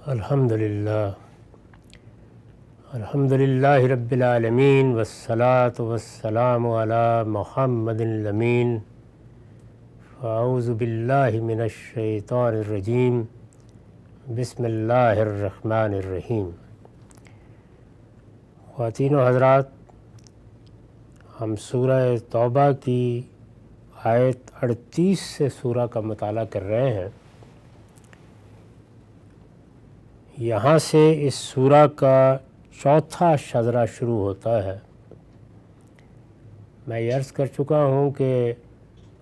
الحمدللہ رب العالمین والصلاة والسلام علی محمد الامین فاعوذ باللہ من الشیطان الرجیم بسم اللہ الرحمن الرحیم۔ خواتین و حضرات، ہم سورہ توبہ کی آیت 38 سے سورہ کا مطالعہ کر رہے ہیں۔ یہاں سے اس سورہ کا چوتھا شذرہ شروع ہوتا ہے۔ میں یہ عرض کر چکا ہوں کہ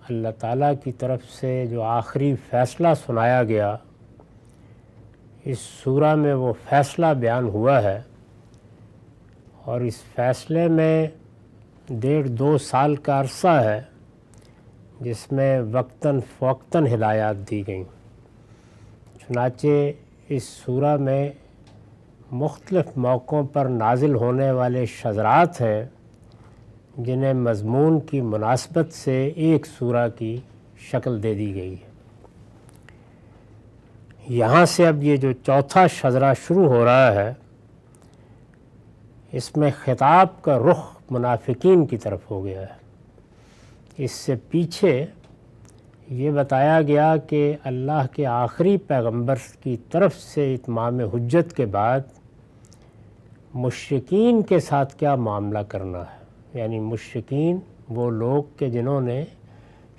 اللہ تعالیٰ کی طرف سے جو آخری فیصلہ سنایا گیا، اس سورہ میں وہ فیصلہ بیان ہوا ہے، اور اس فیصلے میں 1.5-2 سال کا عرصہ ہے جس میں وقتاً فوقتاً ہدایات دی گئیں۔ چنانچہ اس سورہ میں مختلف موقعوں پر نازل ہونے والے شذرات ہیں جنہیں مضمون کی مناسبت سے ایک سورہ کی شکل دے دی گئی ہے۔ یہاں سے اب یہ جو چوتھا شذرہ شروع ہو رہا ہے، اس میں خطاب کا رخ منافقین کی طرف ہو گیا ہے۔ اس سے پیچھے یہ بتایا گیا کہ اللہ کے آخری پیغمبر کی طرف سے اتمام حجت کے بعد مشرکین کے ساتھ کیا معاملہ کرنا ہے، یعنی مشرکین وہ لوگ کہ جنہوں نے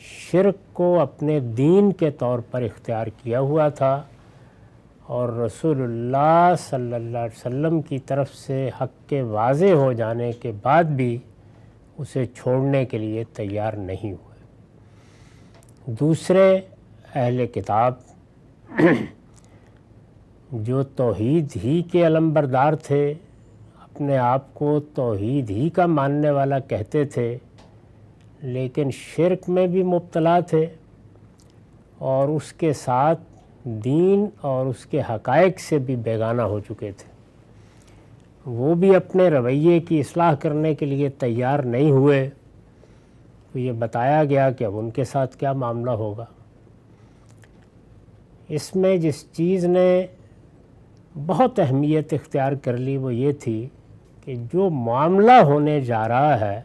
شرک کو اپنے دین کے طور پر اختیار کیا ہوا تھا، اور رسول اللہ صلی اللہ علیہ وسلم کی طرف سے حق کے واضح ہو جانے کے بعد بھی اسے چھوڑنے کے لیے تیار نہیں ہوئے۔ دوسرے اہل کتاب جو توحید ہی کے علمبردار تھے، اپنے آپ کو توحید ہی کا ماننے والا کہتے تھے، لیکن شرک میں بھی مبتلا تھے، اور اس کے ساتھ دین اور اس کے حقائق سے بھی بیگانہ ہو چکے تھے۔ وہ بھی اپنے رویے کی اصلاح کرنے کے لیے تیار نہیں ہوئے، تو یہ بتایا گیا کہ اب ان کے ساتھ کیا معاملہ ہوگا۔ اس میں جس چیز نے بہت اہمیت اختیار کر لی وہ یہ تھی کہ جو معاملہ ہونے جا رہا ہے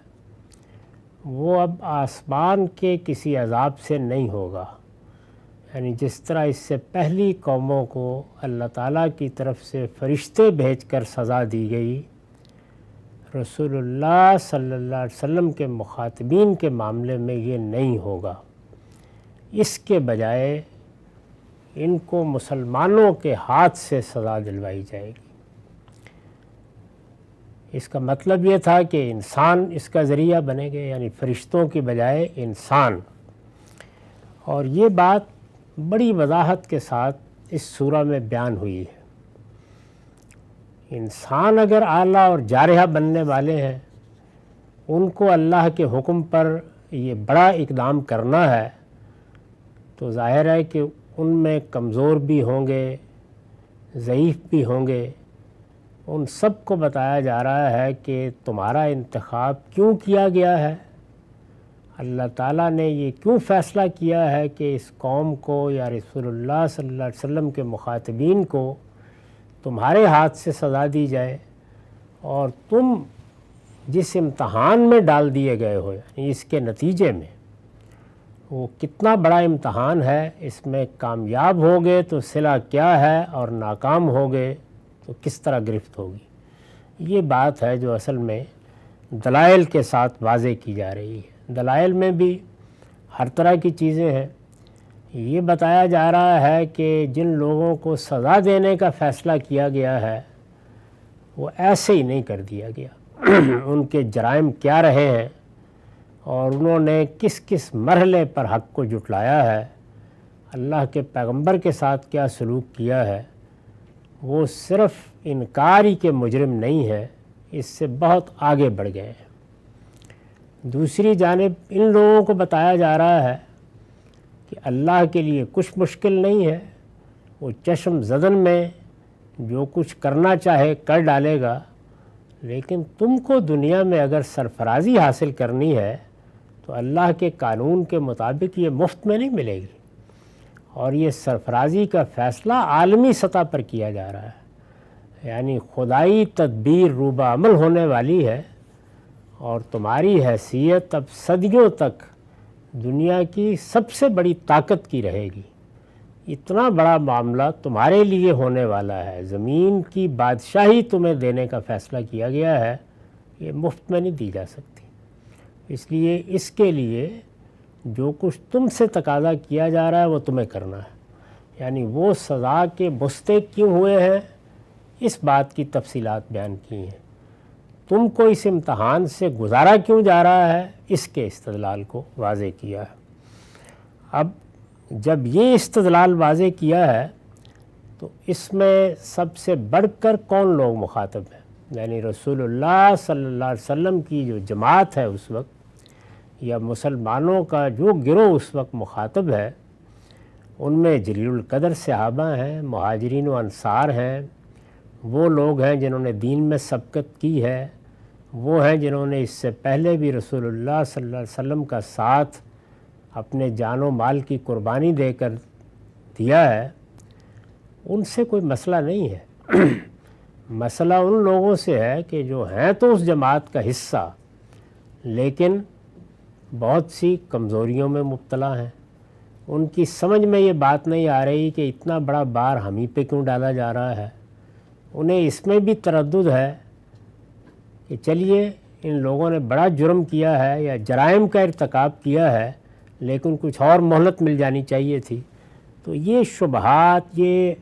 وہ اب آسمان کے کسی عذاب سے نہیں ہوگا، یعنی جس طرح اس سے پہلی قوموں کو اللہ تعالیٰ کی طرف سے فرشتے بھیج کر سزا دی گئی، رسول اللہ صلی اللہ علیہ وسلم کے مخاطبین کے معاملے میں یہ نہیں ہوگا۔ اس کے بجائے ان کو مسلمانوں کے ہاتھ سے سزا دلوائی جائے گی۔ اس کا مطلب یہ تھا کہ انسان اس کا ذریعہ بنے گے، یعنی فرشتوں کی بجائے انسان۔ اور یہ بات بڑی وضاحت کے ساتھ اس سورہ میں بیان ہوئی ہے۔ انسان اگر اعلیٰ اور جارحہ بننے والے ہیں، ان کو اللہ کے حکم پر یہ بڑا اقدام کرنا ہے، تو ظاہر ہے کہ ان میں کمزور بھی ہوں گے، ضعیف بھی ہوں گے۔ ان سب کو بتایا جا رہا ہے کہ تمہارا انتخاب کیوں کیا گیا ہے، اللہ تعالیٰ نے یہ کیوں فیصلہ کیا ہے کہ اس قوم کو یا رسول اللہ صلی اللہ علیہ وسلم کے مخاطبین کو تمہارے ہاتھ سے سزا دی جائے، اور تم جس امتحان میں ڈال دیے گئے ہو، یعنی اس کے نتیجے میں وہ کتنا بڑا امتحان ہے، اس میں کامیاب ہوگے تو صلہ کیا ہے، اور ناکام ہوگے تو کس طرح گرفت ہوگی۔ یہ بات ہے جو اصل میں دلائل کے ساتھ واضح کی جا رہی ہے۔ دلائل میں بھی ہر طرح کی چیزیں ہیں۔ یہ بتایا جا رہا ہے کہ جن لوگوں کو سزا دینے کا فیصلہ کیا گیا ہے وہ ایسے ہی نہیں کر دیا گیا۔ ان کے جرائم کیا رہے ہیں، اور انہوں نے کس کس مرحلے پر حق کو جھٹلایا ہے، اللہ کے پیغمبر کے ساتھ کیا سلوک کیا ہے، وہ صرف انکار ہی کے مجرم نہیں ہے، اس سے بہت آگے بڑھ گئے ہیں۔ دوسری جانب ان لوگوں کو بتایا جا رہا ہے کہ اللہ کے لیے کچھ مشکل نہیں ہے، وہ چشم زدن میں جو کچھ کرنا چاہے کر ڈالے گا، لیکن تم کو دنیا میں اگر سرفرازی حاصل کرنی ہے تو اللہ کے قانون کے مطابق یہ مفت میں نہیں ملے گی، اور یہ سرفرازی کا فیصلہ عالمی سطح پر کیا جا رہا ہے، یعنی خدائی تدبیر روبہ عمل ہونے والی ہے، اور تمہاری حیثیت اب صدیوں تک دنیا کی سب سے بڑی طاقت کی رہے گی۔ اتنا بڑا معاملہ تمہارے لیے ہونے والا ہے، زمین کی بادشاہی تمہیں دینے کا فیصلہ کیا گیا ہے، یہ مفت میں نہیں دی جا سکتی۔ اس لیے اس کے لیے جو کچھ تم سے تقاضا کیا جا رہا ہے وہ تمہیں کرنا ہے، یعنی وہ سزا کے مستحق کیوں ہوئے ہیں اس بات کی تفصیلات بیان کی ہیں، تم کو اس امتحان سے گزارا کیوں جا رہا ہے اس کے استدلال کو واضح کیا ہے۔ اب جب یہ استدلال واضح کیا ہے تو اس میں سب سے بڑھ کر کون لوگ مخاطب ہیں، یعنی رسول اللہ صلی اللہ علیہ وسلم کی جو جماعت ہے اس وقت، یا مسلمانوں کا جو گروہ اس وقت مخاطب ہے، ان میں جلیل القدر صحابہ ہیں، مہاجرین و انصار ہیں، وہ لوگ ہیں جنہوں نے دین میں سبقت کی ہے، وہ ہیں جنہوں نے اس سے پہلے بھی رسول اللہ صلی اللہ علیہ وسلم کا ساتھ اپنے جان و مال کی قربانی دے کر دیا ہے۔ ان سے کوئی مسئلہ نہیں ہے، مسئلہ ان لوگوں سے ہے کہ جو ہیں تو اس جماعت کا حصہ لیکن بہت سی کمزوریوں میں مبتلا ہیں، ان کی سمجھ میں یہ بات نہیں آ رہی کہ اتنا بڑا بار ہم ہی پہ کیوں ڈالا جا رہا ہے، انہیں اس میں بھی تردد ہے کہ چلیے ان لوگوں نے بڑا جرم کیا ہے یا جرائم کا ارتکاب کیا ہے لیکن کچھ اور مہلت مل جانی چاہیے تھی۔ تو یہ شبہات، یہ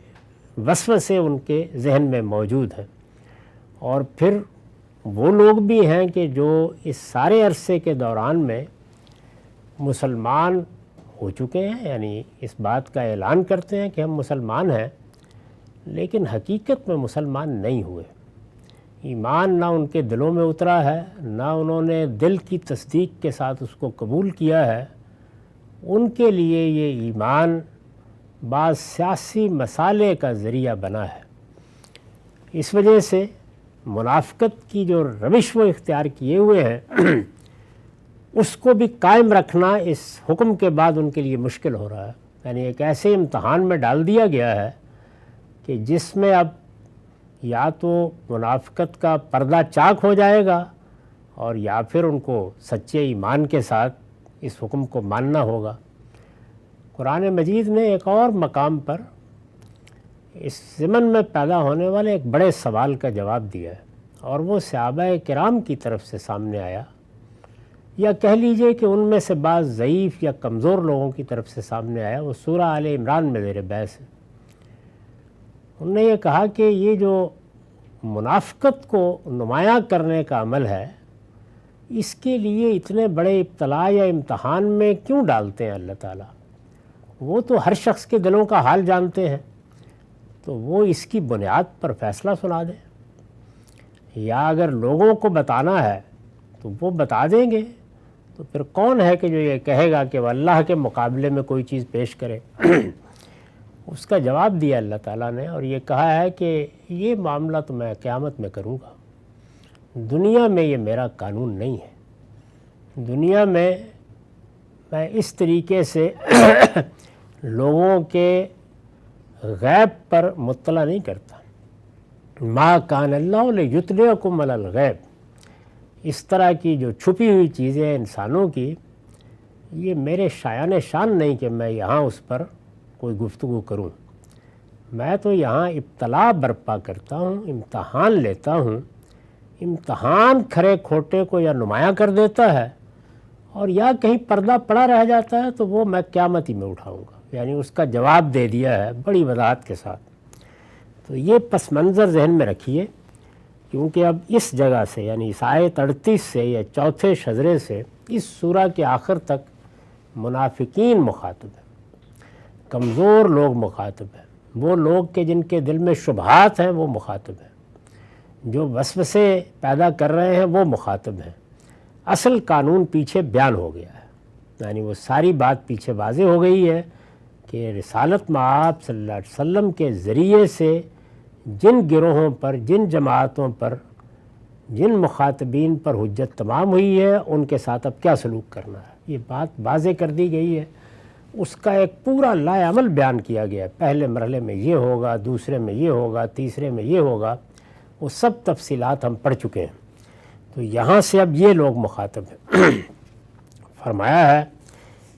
وسوسے ان کے ذہن میں موجود ہیں۔ اور پھر وہ لوگ بھی ہیں کہ جو اس سارے عرصے کے دوران میں مسلمان ہو چکے ہیں، یعنی اس بات کا اعلان کرتے ہیں کہ ہم مسلمان ہیں، لیکن حقیقت میں مسلمان نہیں ہوئے، ایمان نہ ان کے دلوں میں اترا ہے، نہ انہوں نے دل کی تصدیق کے ساتھ اس کو قبول کیا ہے۔ ان کے لیے یہ ایمان بعض سیاسی مسالے کا ذریعہ بنا ہے۔ اس وجہ سے منافقت کی جو روش وہ اختیار کیے ہوئے ہیں اس کو بھی قائم رکھنا اس حکم کے بعد ان کے لیے مشکل ہو رہا ہے، یعنی ایک ایسے امتحان میں ڈال دیا گیا ہے کہ جس میں اب یا تو منافقت کا پردہ چاک ہو جائے گا اور یا پھر ان کو سچے ایمان کے ساتھ اس حکم کو ماننا ہوگا۔ قرآن مجید نے ایک اور مقام پر اس ضمن میں پیدا ہونے والے ایک بڑے سوال کا جواب دیا ہے، اور وہ صحابہ کرام کی طرف سے سامنے آیا، یا کہہ لیجئے کہ ان میں سے بعض ضعیف یا کمزور لوگوں کی طرف سے سامنے آیا۔ وہ سورہ آل عمران میں زیر بحث ہے۔ انہوں نے یہ کہا کہ یہ جو منافقت کو نمایاں کرنے کا عمل ہے، اس کے لیے اتنے بڑے ابتلا یا امتحان میں کیوں ڈالتے ہیں اللہ تعالیٰ؟ وہ تو ہر شخص کے دلوں کا حال جانتے ہیں، تو وہ اس کی بنیاد پر فیصلہ سنا دیں، یا اگر لوگوں کو بتانا ہے تو وہ بتا دیں گے، تو پھر کون ہے کہ جو یہ کہے گا کہ وہ اللہ کے مقابلے میں کوئی چیز پیش کرے؟ اس کا جواب دیا اللہ تعالیٰ نے، اور یہ کہا ہے کہ یہ معاملہ تو میں قیامت میں کروں گا، دنیا میں یہ میرا قانون نہیں ہے۔ دنیا میں اس طریقے سے لوگوں کے غیب پر مطلع نہیں کرتا۔ ما کان اللہ لیطلعکم علی الغیب، اس طرح کی جو چھپی ہوئی چیزیں ہیں انسانوں کی، یہ میرے شایان شان نہیں کہ میں یہاں اس پر کوئی گفتگو کروں۔ میں تو یہاں ابتلا برپا کرتا ہوں، امتحان لیتا ہوں، امتحان کھرے کھوٹے کو یا نمایاں کر دیتا ہے، اور یا کہیں پردہ پڑا رہ جاتا ہے تو وہ میں قیامت ہی میں اٹھاؤں گا، یعنی اس کا جواب دے دیا ہے بڑی وضاحت کے ساتھ۔ تو یہ پس منظر ذہن میں رکھیے، کیونکہ اب اس جگہ سے یعنی اس آیت 38 سے یا چوتھے شجرے سے اس سورہ کے آخر تک منافقین مخاطب ہیں، کمزور لوگ مخاطب ہیں، وہ لوگ کہ جن کے دل میں شبہات ہیں وہ مخاطب ہیں، جو وسوسے پیدا کر رہے ہیں وہ مخاطب ہیں۔ اصل قانون پیچھے بیان ہو گیا ہے، یعنی وہ ساری بات پیچھے واضح ہو گئی ہے کہ رسالت مآب صلی اللہ علیہ وسلم کے ذریعے سے جن گروہوں پر، جن جماعتوں پر، جن مخاطبین پر حجت تمام ہوئی ہے، ان کے ساتھ اب کیا سلوک کرنا ہے، یہ بات واضح کر دی گئی ہے۔ اس کا ایک پورا لائے عمل بیان کیا گیا ہے۔ پہلے مرحلے میں یہ ہوگا، دوسرے میں یہ ہوگا، تیسرے میں یہ ہوگا، وہ سب تفصیلات ہم پڑھ چکے ہیں۔ تو یہاں سے اب یہ لوگ مخاطب ہیں۔ فرمایا ہے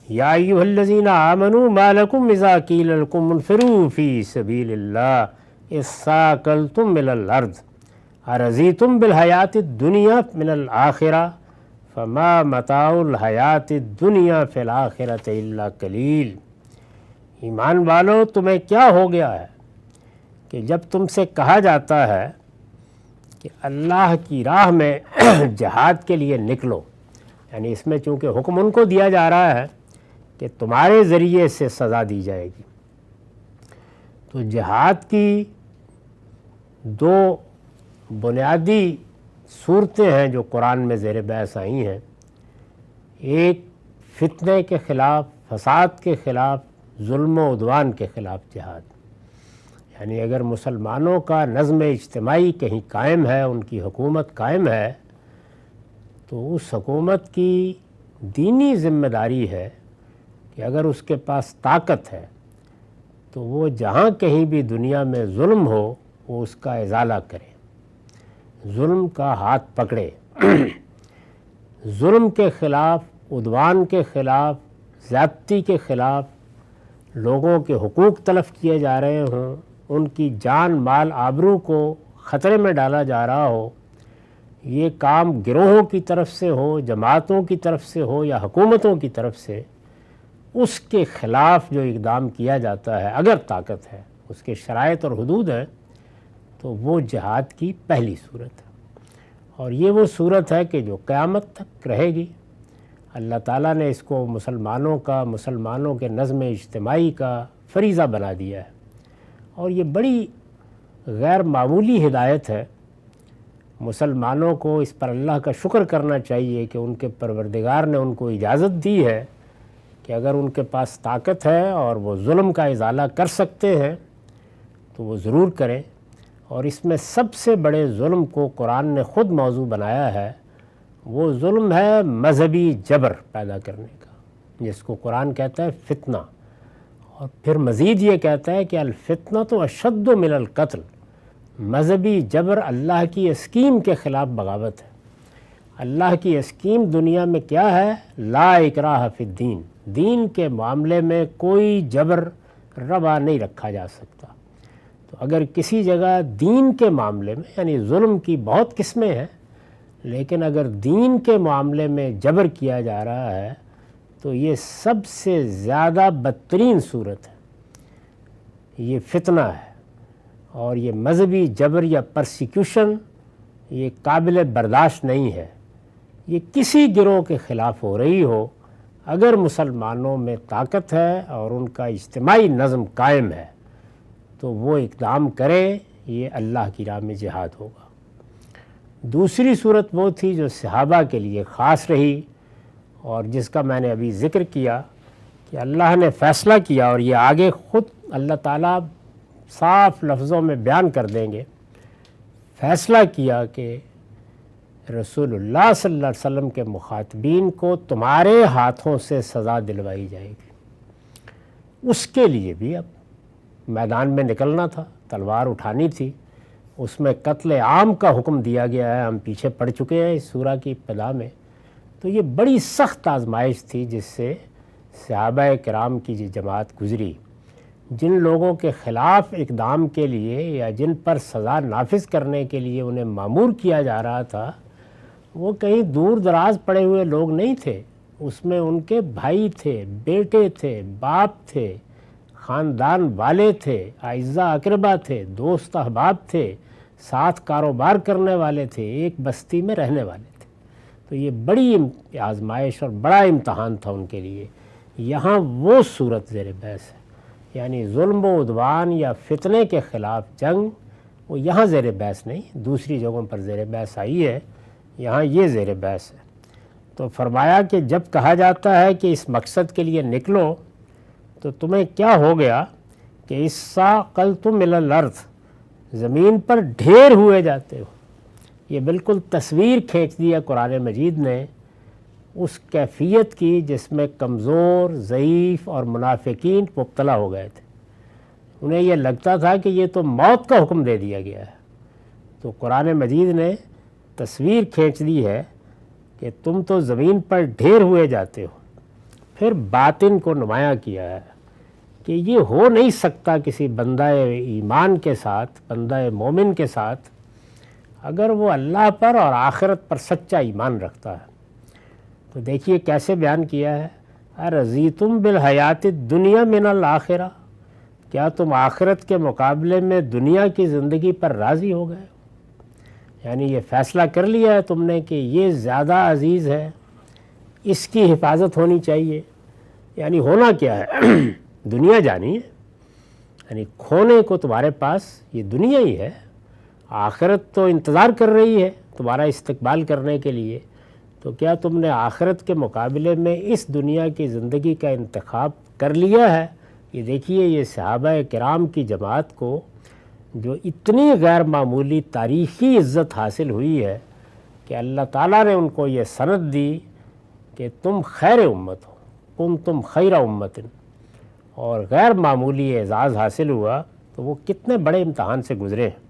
یا ایھا الذین آمنوا ما لکم اذا قیل لکم انفروا فی سبیل اللہ اثاقلتم الی الارض ارضیتم بالحیاۃ الدنیا من الآخرہ فما متاع الحیاۃ الدنیا فی الآخرۃ الا قلیل۔ ایمان والو، تمہیں کیا ہو گیا ہے کہ جب تم سے کہا جاتا ہے کہ اللہ کی راہ میں جہاد کے لیے نکلو، یعنی اس میں چونکہ حکم ان کو دیا جا رہا ہے کہ تمہارے ذریعے سے سزا دی جائے گی، تو جہاد کی دو بنیادی صورتیں ہیں جو قرآن میں زیر بحث آئی ہیں۔ ایک فتنے کے خلاف، فساد کے خلاف، ظلم و عدوان کے خلاف جہاد، یعنی اگر مسلمانوں کا نظم اجتماعی کہیں قائم ہے، ان کی حکومت قائم ہے، تو اس حکومت کی دینی ذمہ داری ہے کہ اگر اس کے پاس طاقت ہے تو وہ جہاں کہیں بھی دنیا میں ظلم ہو وہ اس کا ازالہ کرے، ظلم کا ہاتھ پکڑے، ظلم کے خلاف، عدوان کے خلاف، زیادتی کے خلاف، لوگوں کے حقوق تلف کیے جا رہے ہوں، ان کی جان مال آبرو کو خطرے میں ڈالا جا رہا ہو، یہ کام گروہوں کی طرف سے ہو، جماعتوں کی طرف سے ہو یا حکومتوں کی طرف سے، اس کے خلاف جو اقدام کیا جاتا ہے اگر طاقت ہے، اس کے شرائط اور حدود ہیں، تو وہ جہاد کی پہلی صورت ہے۔ اور یہ وہ صورت ہے کہ جو قیامت تک رہے گی۔ اللہ تعالیٰ نے اس کو مسلمانوں کے نظم اجتماعی کا فریضہ بنا دیا ہے، اور یہ بڑی غیر معمولی ہدایت ہے۔ مسلمانوں کو اس پر اللہ کا شکر کرنا چاہیے کہ ان کے پروردگار نے ان کو اجازت دی ہے کہ اگر ان کے پاس طاقت ہے اور وہ ظلم کا ازالہ کر سکتے ہیں تو وہ ضرور کریں۔ اور اس میں سب سے بڑے ظلم کو قرآن نے خود موضوع بنایا ہے، وہ ظلم ہے مذہبی جبر پیدا کرنے کا، جس کو قرآن کہتا ہے فتنہ، اور پھر مزید یہ کہتا ہے کہ الفتنۃ اشد من القتل، مذہبی جبر اللہ کی اسکیم کے خلاف بغاوت ہے۔ اللہ کی اسکیم دنیا میں کیا ہے؟ لا اکراہ فی الدین، دین کے معاملے میں کوئی جبر روا نہیں رکھا جا سکتا۔ تو اگر کسی جگہ دین کے معاملے میں، یعنی ظلم کی بہت قسمیں ہیں، لیکن اگر دین کے معاملے میں جبر کیا جا رہا ہے تو یہ سب سے زیادہ بدترین صورت ہے، یہ فتنہ ہے۔ اور یہ مذہبی جبر یا پرسیکیوشن یہ قابل برداشت نہیں ہے، یہ کسی گروہ کے خلاف ہو رہی ہو، اگر مسلمانوں میں طاقت ہے اور ان کا اجتماعی نظم قائم ہے تو وہ اقدام کرے، یہ اللہ کی راہ میں جہاد ہوگا۔ دوسری صورت وہ تھی جو صحابہ کے لیے خاص رہی اور جس کا میں نے ابھی ذکر کیا کہ اللہ نے فیصلہ کیا، اور یہ آگے خود اللہ تعالیٰ صاف لفظوں میں بیان کر دیں گے، فیصلہ کیا کہ رسول اللہ صلی اللہ علیہ وسلم کے مخاطبین کو تمہارے ہاتھوں سے سزا دلوائی جائے گی۔ اس کے لیے بھی اب میدان میں نکلنا تھا، تلوار اٹھانی تھی، اس میں قتل عام کا حکم دیا گیا ہے، ہم پیچھے پڑھ چکے ہیں اس سورہ کی ابتدا میں۔ تو یہ بڑی سخت آزمائش تھی جس سے صحابہ کرام کی جو جماعت گزری، جن لوگوں کے خلاف اقدام کے لیے یا جن پر سزا نافذ کرنے کے لیے انہیں مامور کیا جا رہا تھا، وہ کہیں دور دراز پڑے ہوئے لوگ نہیں تھے، اس میں ان کے بھائی تھے، بیٹے تھے، باپ تھے، خاندان والے تھے، اعزاء اقربا تھے، دوست احباب تھے، ساتھ کاروبار کرنے والے تھے، ایک بستی میں رہنے والے تھے۔ تو یہ بڑی آزمائش اور بڑا امتحان تھا ان کے لیے۔ یہاں وہ صورت زیر بحث ہے، یعنی ظلم و عدوان یا فتنے کے خلاف جنگ، وہ یہاں زیر بحث نہیں، دوسری جگہوں پر زیر بحث آئی ہے، یہاں یہ زیر بحث ہے۔ تو فرمایا کہ جب کہا جاتا ہے کہ اس مقصد کے لیے نکلو تو تمہیں کیا ہو گیا کہ اثاقلتم الی الارض، زمین پر ڈھیر ہوئے جاتے ہو۔ یہ بالکل تصویر کھینچ دیا قرآن مجید نے اس کیفیت کی جس میں کمزور، ضعیف اور منافقین مبتلا ہو گئے تھے۔ انہیں یہ لگتا تھا کہ یہ تو موت کا حکم دے دیا گیا ہے۔ تو قرآن مجید نے تصویر کھینچ دی ہے کہ تم تو زمین پر ڈھیر ہوئے جاتے ہو، پھر باطن کو نمایاں کیا ہے کہ یہ ہو نہیں سکتا کسی بندہ ایمان کے ساتھ، بندہ مومن کے ساتھ، اگر وہ اللہ پر اور آخرت پر سچا ایمان رکھتا ہے۔ تو دیکھیے کیسے بیان کیا ہے، ارضیتم بالحیات الدنیا من الآخرہ، کیا تم آخرت کے مقابلے میں دنیا کی زندگی پر راضی ہو گئے؟ یعنی یہ فیصلہ کر لیا ہے تم نے کہ یہ زیادہ عزیز ہے، اس کی حفاظت ہونی چاہیے۔ یعنی ہونا کیا ہے، دنیا جانی ہے، یعنی کھونے کو تمہارے پاس یہ دنیا ہی ہے، آخرت تو انتظار کر رہی ہے تمہارا استقبال کرنے کے لیے۔ تو کیا تم نے آخرت کے مقابلے میں اس دنیا کی زندگی کا انتخاب کر لیا ہے؟ یہ دیکھیے یہ صحابہ کرام کی جماعت کو جو اتنی غیر معمولی تاریخی عزت حاصل ہوئی ہے کہ اللہ تعالیٰ نے ان کو یہ سند دی کہ تم خیر امت ہو، تم خیر امت، اور غیر معمولی اعزاز حاصل ہوا، تو وہ کتنے بڑے امتحان سے گزرے ہیں۔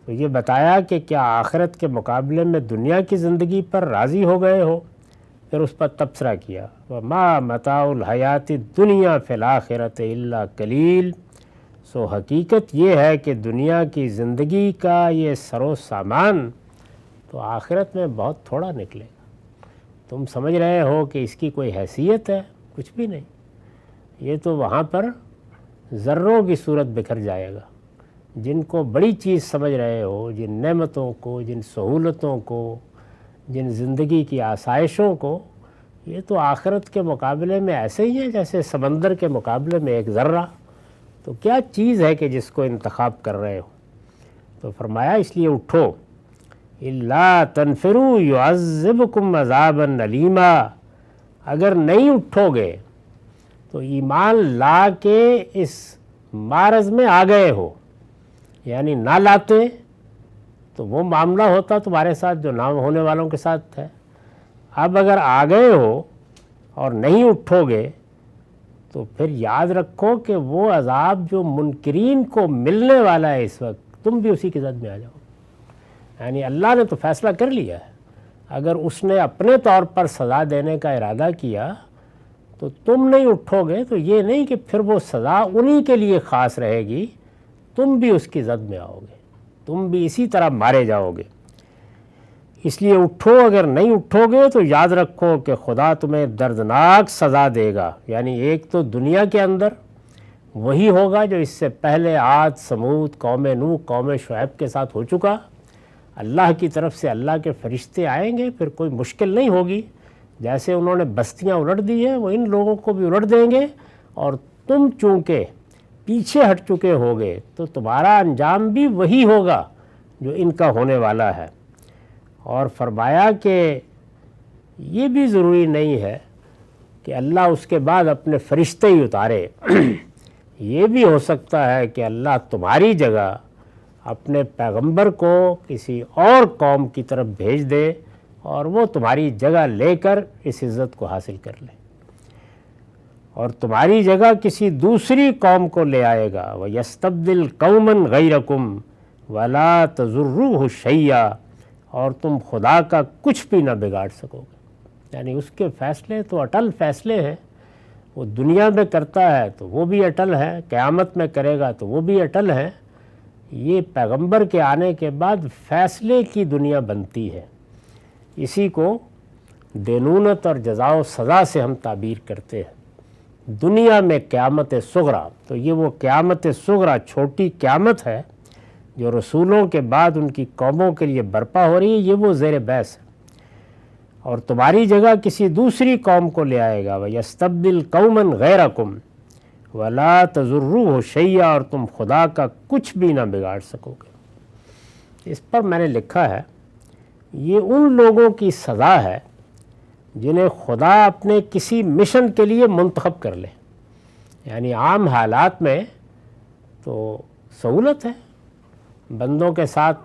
تو یہ بتایا کہ کیا آخرت کے مقابلے میں دنیا کی زندگی پر راضی ہو گئے ہو؟ پھر اس پر تبصرہ کیا، وَمَا مَتَاعُ الْحَيَاةِ الدُّنْيَا فِي الْآخِرَةِ إِلَّا قَلِيلٌ، سو حقیقت یہ ہے کہ دنیا کی زندگی کا یہ سر و سامان تو آخرت میں بہت تھوڑا نکلے گا۔ تم سمجھ رہے ہو کہ اس کی کوئی حیثیت ہے؟ کچھ بھی نہیں، یہ تو وہاں پر ذروں کی صورت بکھر جائے گا۔ جن کو بڑی چیز سمجھ رہے ہو، جن نعمتوں کو، جن سہولتوں کو، جن زندگی کی آسائشوں کو، یہ تو آخرت کے مقابلے میں ایسے ہی ہے جیسے سمندر کے مقابلے میں ایک ذرہ۔ تو کیا چیز ہے کہ جس کو انتخاب کر رہے ہو؟ تو فرمایا اس لیے اٹھو، اِلَّا تَنْفِرُوا يُعَذِّبْكُمْ عَذَابًا أَلِيمًا، اگر نہیں اٹھو گے تو ایمان لا کے اس معرض میں آ گئے ہو، یعنی نہ لاتے تو وہ معاملہ ہوتا تمہارے ساتھ جو نہ ہونے والوں کے ساتھ ہے۔ اب اگر آ گئے ہو اور نہیں اٹھو گے تو پھر یاد رکھو کہ وہ عذاب جو منکرین کو ملنے والا ہے اس وقت، تم بھی اسی کی زد میں آ جاؤ۔ یعنی اللہ نے تو فیصلہ کر لیا ہے، اگر اس نے اپنے طور پر سزا دینے کا ارادہ کیا تو تم نہیں اٹھو گے تو یہ نہیں کہ پھر وہ سزا انہی کے لیے خاص رہے گی، تم بھی اس کی زد میں آؤ گے، تم بھی اسی طرح مارے جاؤ گے۔ اس لیے اٹھو، اگر نہیں اٹھو گے تو یاد رکھو کہ خدا تمہیں دردناک سزا دے گا۔ یعنی ایک تو دنیا کے اندر وہی ہوگا جو اس سے پہلے عاد، سمود، قوم نوح، قوم شعیب کے ساتھ ہو چکا۔ اللہ کی طرف سے اللہ کے فرشتے آئیں گے، پھر کوئی مشکل نہیں ہوگی، جیسے انہوں نے بستیاں الٹ دی ہیں وہ ان لوگوں کو بھی الٹ دیں گے، اور تم چونکہ پیچھے ہٹ چکے ہوگے تو تمہارا انجام بھی وہی ہوگا جو ان کا ہونے والا ہے۔ اور فرمایا کہ یہ بھی ضروری نہیں ہے کہ اللہ اس کے بعد اپنے فرشتے ہی اتارے، یہ بھی ہو سکتا ہے کہ اللہ تمہاری جگہ اپنے پیغمبر کو کسی اور قوم کی طرف بھیج دے اور وہ تمہاری جگہ لے کر اس عزت کو حاصل کر لے، اور تمہاری جگہ کسی دوسری قوم کو لے آئے گا۔ وَيَسْتَبْدِلْ قَوْمًا غَيْرَكُمْ وَلَا تَضُرُّوهُ شَيْئًا، اور تم خدا کا کچھ بھی نہ بگاڑ سکو گے۔ یعنی اس کے فیصلے تو اٹل فیصلے ہیں، وہ دنیا میں کرتا ہے تو وہ بھی اٹل ہے، قیامت میں کرے گا تو وہ بھی اٹل ہے۔ یہ پیغمبر کے آنے کے بعد فیصلے کی دنیا بنتی ہے، اسی کو دینونت اور جزا و سزا سے ہم تعبیر کرتے ہیں۔ دنیا میں قیامت صغریٰ، تو یہ وہ قیامت صغریٰ چھوٹی قیامت ہے جو رسولوں کے بعد ان کی قوموں کے لیے برپا ہو رہی ہے، یہ وہ زیر بحث ہے۔ اور تمہاری جگہ کسی دوسری قوم کو لے آئے گا، وَيَسْتَبْدِلْ قَوْمًا غَيْرَكُمْ وَلَا تَضُرُّوهُ شَيْئًا، اور تم خدا کا کچھ بھی نہ بگاڑ سکو گے۔ اس پر میں نے لکھا ہے یہ ان لوگوں کی سزا ہے جنہیں خدا اپنے کسی مشن کے لیے منتخب کر لے۔ یعنی عام حالات میں تو سہولت ہے، بندوں کے ساتھ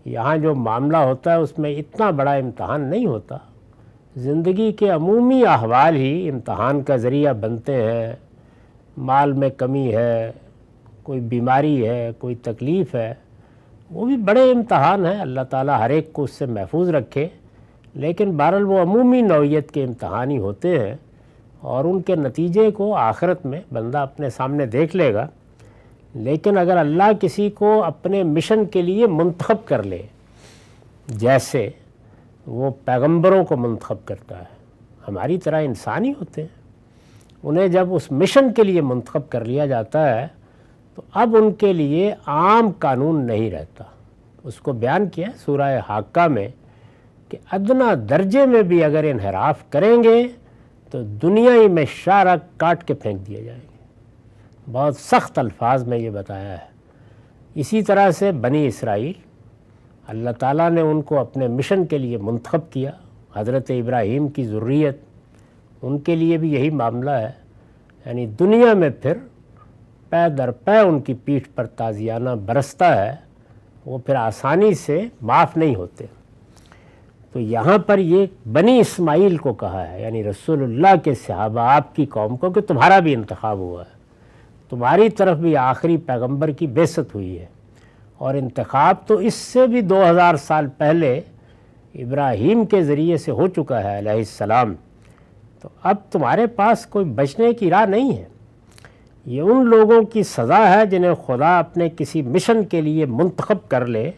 یہاں جو معاملہ ہوتا ہے اس میں اتنا بڑا امتحان نہیں ہوتا، زندگی کے عمومی احوال ہی امتحان کا ذریعہ بنتے ہیں. مال میں کمی ہے، کوئی بیماری ہے، کوئی تکلیف ہے، وہ بھی بڑے امتحان ہیں. اللہ تعالیٰ ہر ایک کو اس سے محفوظ رکھے، لیکن بہرحال وہ عمومی نوعیت کے امتحان ہی ہوتے ہیں اور ان کے نتیجے کو آخرت میں بندہ اپنے سامنے دیکھ لے گا. لیکن اگر اللہ کسی کو اپنے مشن کے لیے منتخب کر لے، جیسے وہ پیغمبروں کو منتخب کرتا ہے، ہماری طرح انسان ہی ہوتے ہیں، انہیں جب اس مشن کے لیے منتخب کر لیا جاتا ہے تو اب ان کے لیے عام قانون نہیں رہتا. اس کو بیان کیا سورہ حاقہ میں کہ ادنا درجے میں بھی اگر انحراف کریں گے تو دنیا ہی میں شارہ کاٹ کے پھینک دیے جائیں گے. بہت سخت الفاظ میں یہ بتایا ہے. اسی طرح سے بنی اسرائیل، اللہ تعالیٰ نے ان کو اپنے مشن کے لیے منتخب کیا. حضرت ابراہیم کی ذریت، ان کے لیے بھی یہی معاملہ ہے. یعنی دنیا میں پھر پے در پے ان کی پیٹھ پر تازیانہ برستا ہے، وہ پھر آسانی سے معاف نہیں ہوتے. تو یہاں پر یہ بنی اسماعیل کو کہا ہے، یعنی رسول اللہ کے صحابہ، آپ کی قوم کو، کہ تمہارا بھی انتخاب ہوا ہے، تمہاری طرف بھی آخری پیغمبر کی بعثت ہوئی ہے. اور انتخاب تو اس سے بھی 2000 سال پہلے ابراہیم کے ذریعے سے ہو چکا ہے علیہ السلام. تو اب تمہارے پاس کوئی بچنے کی راہ نہیں ہے. یہ ان لوگوں کی سزا ہے جنہیں خدا اپنے کسی مشن کے لیے منتخب کر لے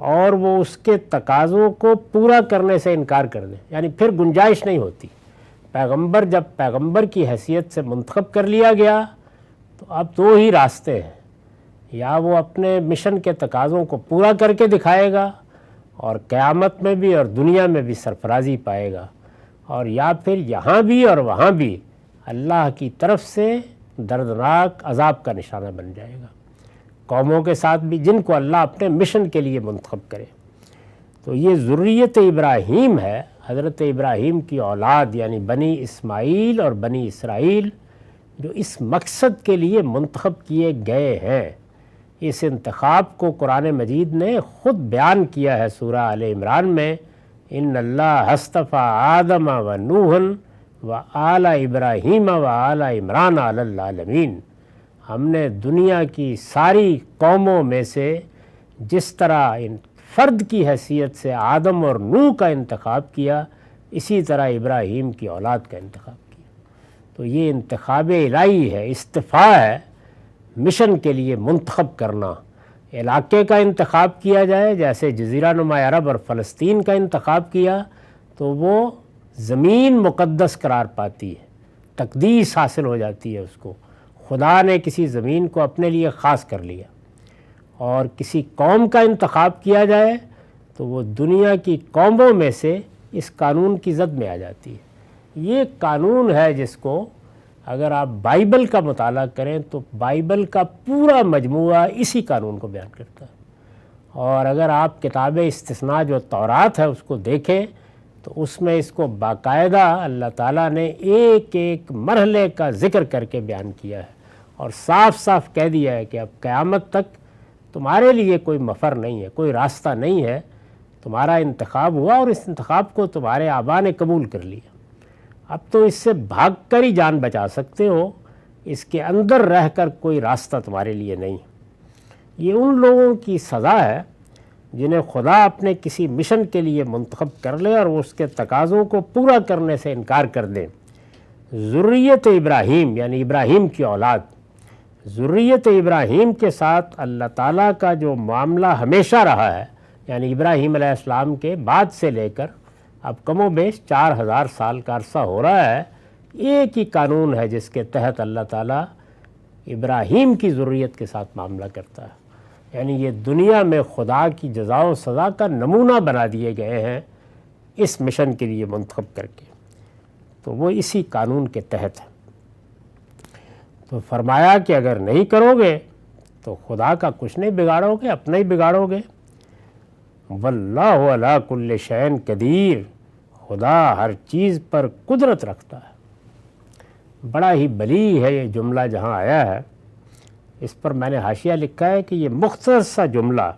اور وہ اس کے تقاضوں کو پورا کرنے سے انکار کر دے. یعنی پھر گنجائش نہیں ہوتی. پیغمبر جب پیغمبر کی حیثیت سے منتخب کر لیا گیا تو اب دو ہی راستے ہیں، یا وہ اپنے مشن کے تقاضوں کو پورا کر کے دکھائے گا اور قیامت میں بھی اور دنیا میں بھی سرفرازی پائے گا، اور یا پھر یہاں بھی اور وہاں بھی اللہ کی طرف سے دردناک عذاب کا نشانہ بن جائے گا قوموں کے ساتھ بھی جن کو اللہ اپنے مشن کے لیے منتخب کرے. تو یہ ذریت ابراہیم ہے، حضرت ابراہیم کی اولاد، یعنی بنی اسماعیل اور بنی اسرائیل، جو اس مقصد کے لیے منتخب کیے گئے ہیں. اس انتخاب کو قرآن مجید نے خود بیان کیا ہے سورہ آل عمران میں، ان اللہ اصطفیٰ آدم و نوح و آل ابراہیم و آل عمران علی العالمین. ہم نے دنیا کی ساری قوموں میں سے جس طرح فرد کی حیثیت سے آدم اور نوح کا انتخاب کیا، اسی طرح ابراہیم کی اولاد کا انتخاب کیا. تو یہ انتخاب الہی ہے، اصطفاء ہے، مشن کے لیے منتخب کرنا. علاقے کا انتخاب کیا جائے، جیسے جزیرہ نما عرب اور فلسطین کا انتخاب کیا تو وہ زمین مقدس قرار پاتی ہے، تقدیس حاصل ہو جاتی ہے اس کو. خدا نے کسی زمین کو اپنے لیے خاص کر لیا. اور کسی قوم کا انتخاب کیا جائے تو وہ دنیا کی قوموں میں سے اس قانون کی زد میں آ جاتی ہے. یہ قانون ہے جس کو اگر آپ بائبل کا مطالعہ کریں تو بائبل کا پورا مجموعہ اسی قانون کو بیان کرتا ہے. اور اگر آپ کتاب استثناء جو تورات ہے اس کو دیکھیں تو اس میں اس کو باقاعدہ اللہ تعالیٰ نے ایک ایک مرحلے کا ذکر کر کے بیان کیا ہے اور صاف صاف کہہ دیا ہے کہ اب قیامت تک تمہارے لیے کوئی مفر نہیں ہے، کوئی راستہ نہیں ہے. تمہارا انتخاب ہوا اور اس انتخاب کو تمہارے آبا نے قبول کر لیا. اب تو اس سے بھاگ کر ہی جان بچا سکتے ہو، اس کے اندر رہ کر کوئی راستہ تمہارے لیے نہیں. یہ ان لوگوں کی سزا ہے جنہیں خدا اپنے کسی مشن کے لیے منتخب کر لے اور اس کے تقاضوں کو پورا کرنے سے انکار کر دیں. ذریت ابراہیم یعنی ابراہیم کی اولاد، ذریت ابراہیم کے ساتھ اللہ تعالیٰ کا جو معاملہ ہمیشہ رہا ہے، یعنی ابراہیم علیہ السلام کے بعد سے لے کر اب کم و بیش 4000 سال کا عرصہ ہو رہا ہے، ایک ہی قانون ہے جس کے تحت اللہ تعالیٰ ابراہیم کی ذریت کے ساتھ معاملہ کرتا ہے. یعنی یہ دنیا میں خدا کی جزا و سزا کا نمونہ بنا دیے گئے ہیں اس مشن کے لیے منتخب کر کے. تو وہ اسی قانون کے تحت ہے. تو فرمایا کہ اگر نہیں کرو گے تو خدا کا کچھ نہیں بگاڑو گے، اپنا ہی بگاڑو گے. واللہ علی کل شیء قدیر، خدا ہر چیز پر قدرت رکھتا ہے. بڑا ہی بلی ہے یہ جملہ جہاں آیا ہے. اس پر میں نے حاشیہ لکھا ہے کہ یہ مختصر سا جملہ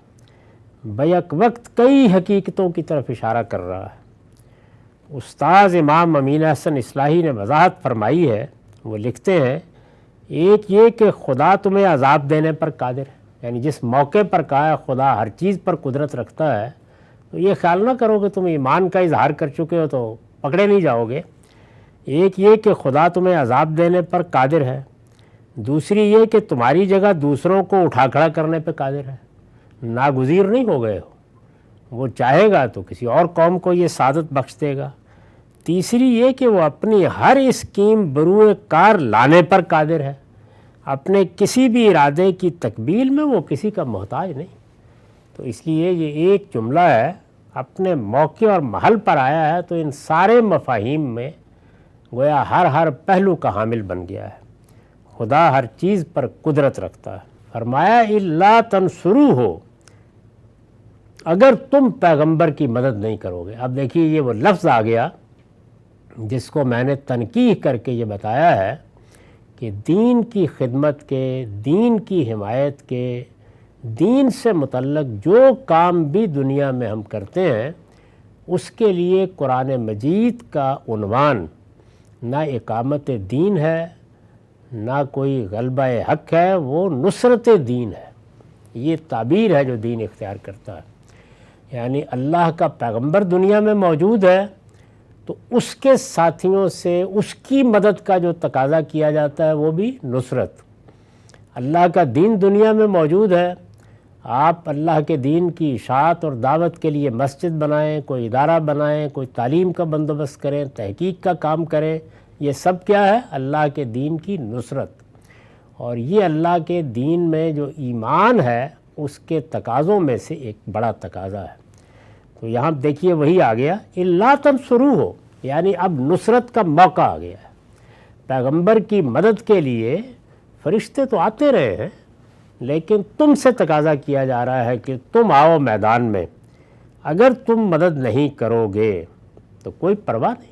بیک وقت کئی حقیقتوں کی طرف اشارہ کر رہا ہے. استاذ امام امین احسن اصلاحی نے وضاحت فرمائی ہے، وہ لکھتے ہیں ایک یہ کہ خدا تمہیں عذاب دینے پر قادر ہے، یعنی جس موقع پر کہا ہے خدا ہر چیز پر قدرت رکھتا ہے، تو یہ خیال نہ کرو کہ تم ایمان کا اظہار کر چکے ہو تو پکڑے نہیں جاؤ گے۔ ایک یہ کہ خدا تمہیں عذاب دینے پر قادر ہے، دوسری یہ کہ تمہاری جگہ دوسروں کو اٹھا کھڑا کرنے پہ قادر ہے، ناگزیر نہیں ہو گئے ہو، وہ چاہے گا تو کسی اور قوم کو یہ سعادت بخش دے گا۔ تیسری یہ کہ وہ اپنی ہر اسکیم بروئے کار لانے پر قادر ہے، اپنے کسی بھی ارادے کی تکمیل میں وہ کسی کا محتاج نہیں۔ تو اس لیے یہ ایک جملہ ہے، اپنے موقع اور محل پر آیا ہے تو ان سارے مفاہیم میں گویا ہر پہلو کا حامل بن گیا ہے۔ خدا ہر چیز پر قدرت رکھتا ہے۔ فرمایا الا تنصروہ، اگر تم پیغمبر کی مدد نہیں کرو گے۔ اب دیکھیے یہ وہ لفظ آ گیا جس کو میں نے تنقیح کر کے یہ بتایا ہے کہ دین کی خدمت کے، دین کی حمایت کے، دین سے متعلق جو کام بھی دنیا میں ہم کرتے ہیں اس کے لیے قرآن مجید کا عنوان نہ اقامت دین ہے، نہ کوئی غلبہ حق ہے، وہ نصرت دین ہے۔ یہ تعبیر ہے جو دین اختیار کرتا ہے، یعنی اللہ کا پیغمبر دنیا میں موجود ہے تو اس کے ساتھیوں سے اس کی مدد کا جو تقاضا کیا جاتا ہے وہ بھی نصرت۔ اللہ کا دین دنیا میں موجود ہے، آپ اللہ کے دین کی اشاعت اور دعوت کے لیے مسجد بنائیں، کوئی ادارہ بنائیں، کوئی تعلیم کا بندوبست کریں، تحقیق کا کام کریں، یہ سب کیا ہے؟ اللہ کے دین کی نصرت۔ اور یہ اللہ کے دین میں جو ایمان ہے اس کے تقاضوں میں سے ایک بڑا تقاضا ہے۔ تو یہاں دیکھیے وہی آ گیا الا تنصروہ، یعنی اب نصرت کا موقع آ گیا ہے۔ پیغمبر کی مدد کے لیے فرشتے تو آتے رہے ہیں، لیکن تم سے تقاضا کیا جا رہا ہے کہ تم آؤ میدان میں۔ اگر تم مدد نہیں کرو گے تو کوئی پرواہ نہیں،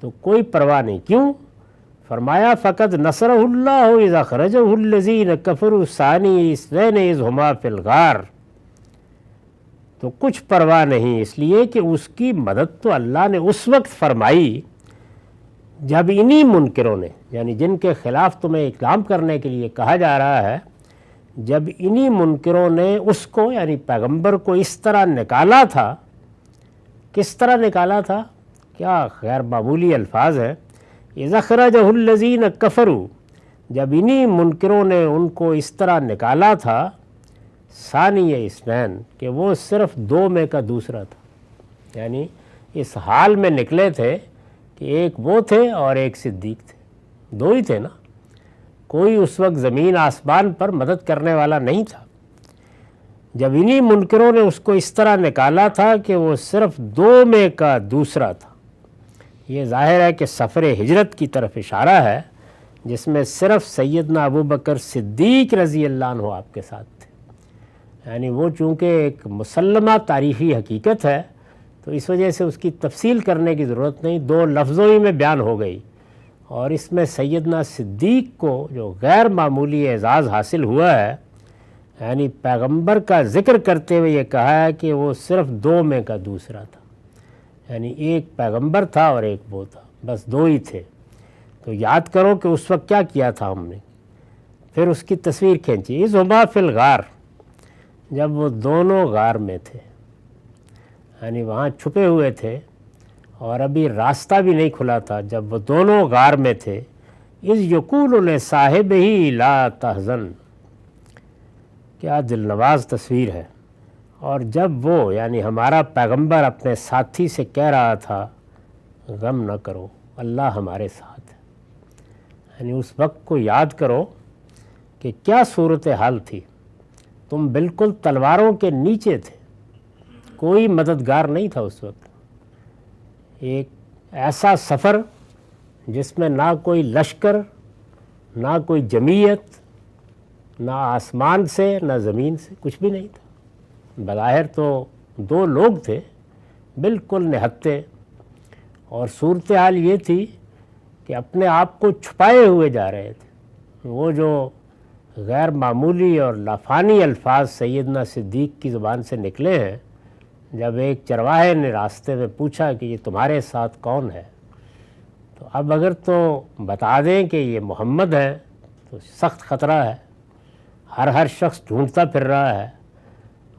تو کوئی پرواہ نہیں۔ کیوں؟ فرمایا فقط نصرہ اللہ اذ اخرجہ الذین کفروا ثانی اثنین اذ ہما فی الغار۔ تو کچھ پرواہ نہیں، اس لیے کہ اس کی مدد تو اللہ نے اس وقت فرمائی جب انہی منکروں نے، یعنی جن کے خلاف تمہیں اقدام کرنے کے لیے کہا جا رہا ہے، جب انہی منکروں نے اس کو یعنی پیغمبر کو اس طرح نکالا تھا۔ کس طرح نکالا تھا؟ کیا غیر معمولی الفاظ ہے۔ اذا اخرجہ الذین کفروا، جب انہی منکروں نے ان کو اس طرح نکالا تھا، ثانی اثنین، کہ وہ صرف دو میں کا دوسرا تھا، یعنی اس حال میں نکلے تھے کہ ایک وہ تھے اور ایک صدیق تھے، دو ہی تھے نا، کوئی اس وقت زمین آسمان پر مدد کرنے والا نہیں تھا۔ جب انہی منکروں نے اس کو اس طرح نکالا تھا کہ وہ صرف دو میں کا دوسرا تھا، یہ ظاہر ہے کہ سفر ہجرت کی طرف اشارہ ہے جس میں صرف سیدنا ابوبکر صدیق رضی اللہ عنہ آپ کے ساتھ تھے، یعنی وہ چونکہ ایک مسلمہ تاریخی حقیقت ہے تو اس وجہ سے اس کی تفصیل کرنے کی ضرورت نہیں، دو لفظوں ہی میں بیان ہو گئی۔ اور اس میں سیدنا صدیق کو جو غیر معمولی اعزاز حاصل ہوا ہے، یعنی پیغمبر کا ذکر کرتے ہوئے یہ کہا ہے کہ وہ صرف دو میں کا دوسرا تھا، یعنی ایک پیغمبر تھا اور ایک وہ تھا، بس دو ہی تھے۔ تو یاد کرو کہ اس وقت کیا کیا تھا ہم نے، پھر اس کی تصویر کھینچی، اذ ہما فی الغار، جب وہ دونوں غار میں تھے، یعنی وہاں چھپے ہوئے تھے اور ابھی راستہ بھی نہیں کھلا تھا، جب وہ دونوں غار میں تھے، اذ یقول لصاحبہ لا تحزن، کیا دل نواز تصویر ہے۔ اور جب وہ یعنی ہمارا پیغمبر اپنے ساتھی سے کہہ رہا تھا غم نہ کرو، اللہ ہمارے ساتھ ہے، یعنی اس وقت کو یاد کرو کہ کیا صورتحال تھی، تم بالکل تلواروں کے نیچے تھے، کوئی مددگار نہیں تھا اس وقت۔ ایک ایسا سفر جس میں نہ کوئی لشکر، نہ کوئی جمعیت، نہ آسمان سے نہ زمین سے، کچھ بھی نہیں تھا۔ بظاہر تو دو لوگ تھے بالکل نہتے، اور صورتحال یہ تھی کہ اپنے آپ کو چھپائے ہوئے جا رہے تھے۔ وہ جو غیر معمولی اور لافانی الفاظ سیدنا صدیق کی زبان سے نکلے ہیں، جب ایک چرواہے نے راستے میں پوچھا کہ یہ تمہارے ساتھ کون ہے، تو اب اگر تو بتا دیں کہ یہ محمد ہے تو سخت خطرہ ہے، ہر شخص ڈھونڈتا پھر رہا ہے،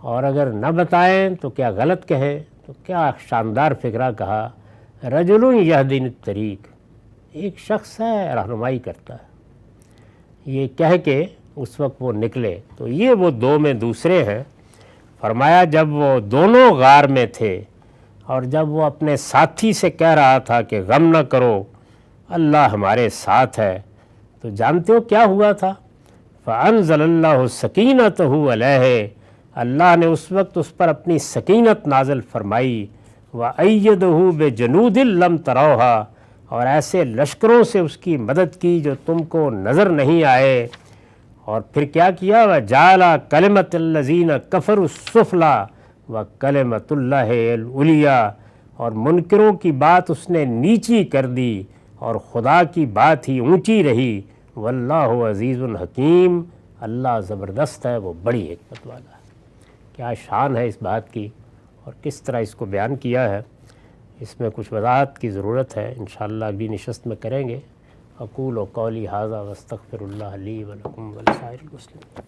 اور اگر نہ بتائیں تو کیا غلط کہیں، تو کیا شاندار فقرہ کہا، رجل یہدین الطریق، ایک شخص ہے رہنمائی کرتا ہے۔ یہ کہہ کے اس وقت وہ نکلے، تو یہ وہ دو میں دوسرے ہیں۔ فرمایا جب وہ دونوں غار میں تھے اور جب وہ اپنے ساتھی سے کہہ رہا تھا کہ غم نہ کرو، اللہ ہمارے ساتھ ہے، تو جانتے ہو کیا ہوا تھا؟ فَأَنزَلَ اللَّهُ سَكِينَتَهُ عَلَيْهِ، اللہ نے اس وقت اس پر اپنی سکینت نازل فرمائی، وَأَيَّدَهُ بِجُنُودٍ لَّمْ تَرَوْهَا، اور ایسے لشکروں سے اس کی مدد کی جو تم کو نظر نہیں آئے۔ اور پھر کیا کیا؟ وَجَعَلَ كَلِمَةَ الَّذِينَ كَفَرُوا السُّفْلَىٰ وَكَلِمَةُ اللَّهِ الْعُلْيَا، اور منکروں کی بات اس نے نیچی کر دی اور خدا کی بات ہی اونچی رہی۔ واللہ عزیز حکیم، اللہ زبردست ہے، وہ بڑی حکمت والا ہے۔ کیا شان ہے اس بات کی اور کس طرح اس کو بیان کیا ہے، اس میں کچھ وضاحت کی ضرورت ہے، انشاءاللہ اگلی نشست میں کریں گے۔ اقول قولی ھذا واستغفر اللہ لی ولکم ولسائر المسلمین۔